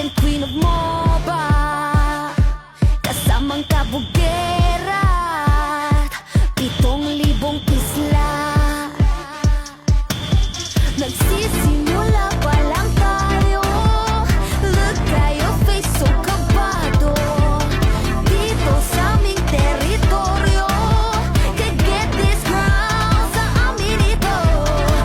and queen of MOBA, kasamang kabugera at 7,000 isla. Nagsisimula pa lang tayo, look at your face, so kabado. Dito sa aming teritoryo, can get this crown sa amin ito.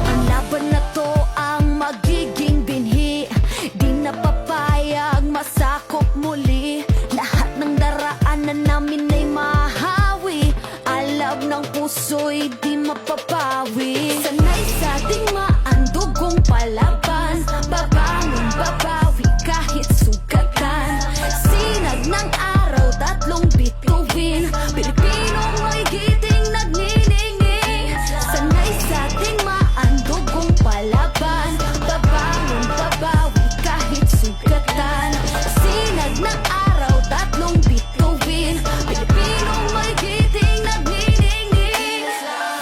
Ang laban na to ang magiging binhi, di na papayag masakop muli. Lahat ng daraanan namin ay mahawi, alab ng puso'y di mapapawi. Sanay sa digmaan, dugong palaban, babangon, babawi kahit sugatan. Sinag ng araw, 3 bituin, Pilipinong may giting nagniningning. Sanay sa digmaan, dugong palaban, babangon, babawi kahit sugatan. Sinag ng araw, 3 bituin, Pilipinong may giting nagniningning.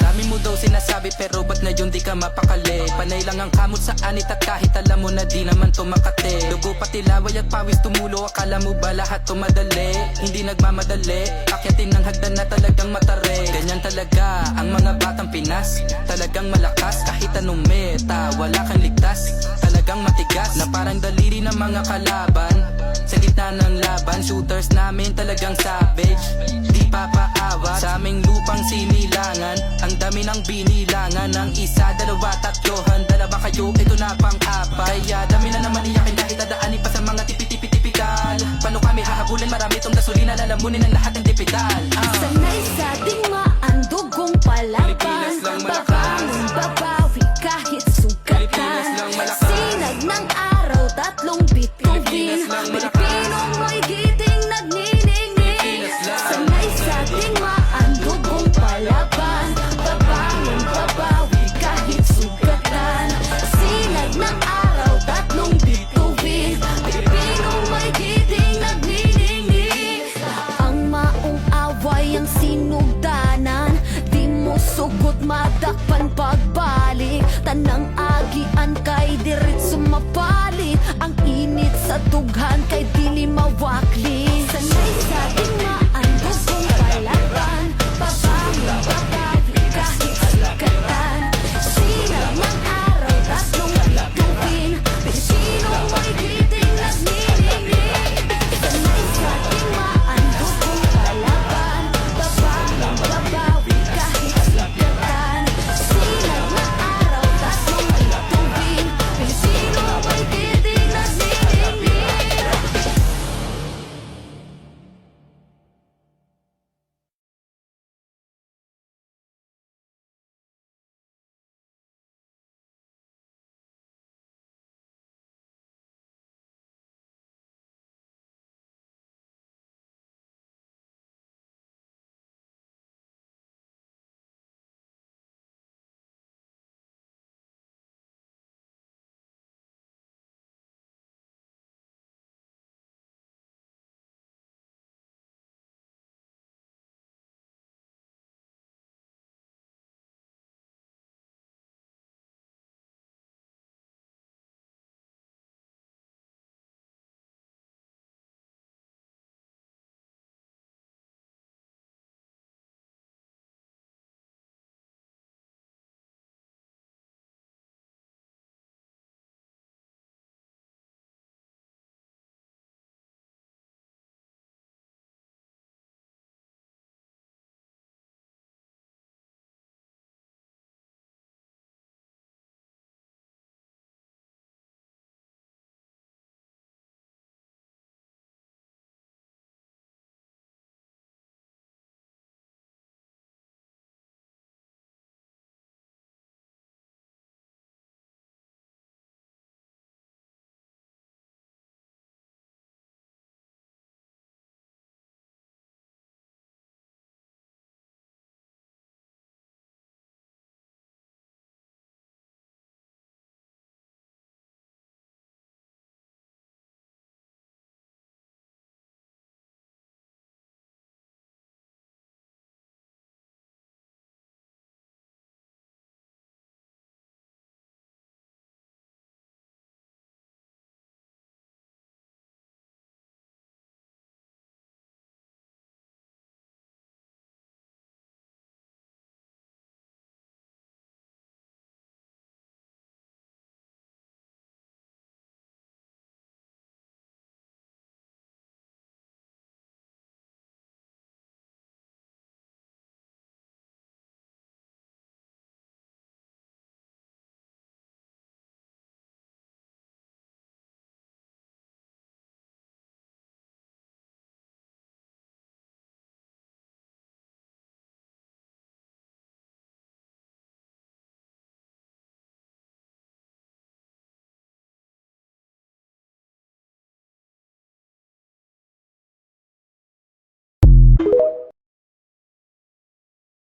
Dami mo daw sinasabi pero ba't na yun di ka mapakali? Panay lang ang kamot sa anit at kahit alam mo na di naman to makate. Dugo pati laway at pawis tumulo, akala mo ba lahat to madali? Hindi nagmamadali, akyatin ng hagdan na talagang matare. Ganyan talaga ang mga batang Pinas, talagang malakas. Kahit anong meta, wala kang ligtas. Talagang matigas na parang daliri ng mga kalaban. Sa gitna ng laban, shooters namin talagang savage. Di papaawat sa aming lupang sinilangan. Ang dami ng binilangan, ng 1, 2, 3, handa ba kayo? Ito na pang-apat. Kaya dami na naman iyakin kahit dadaanin pa sa mga tipi-tipi-tipikal. Paano kami hahabulin? Marami tong gasolina, lalamunin ang lahat ng tipikal. Sanay sa digmaan, dugong palaban, Pilipinas lang malakas. babangon, babawi kahit sugatan. Pilipinas lang malakas. Sinag ng araw, 3 bituin, Pilipinas lang malakas. Pilipinong may giting nagniningning. Pilipinas lang. Sanay sa digmaan, dugong palaban, babangon, babawi kahit sugatan. Sinag ng araw, 3 bituin, Pilipinong may giting nagniningning. Ang maong away ang sinugdanan, di mo sugot madakpan pagbalik. Tanang agian kay diretso mapalit, ang init sa tughan kay dili mawakli. Sanay sa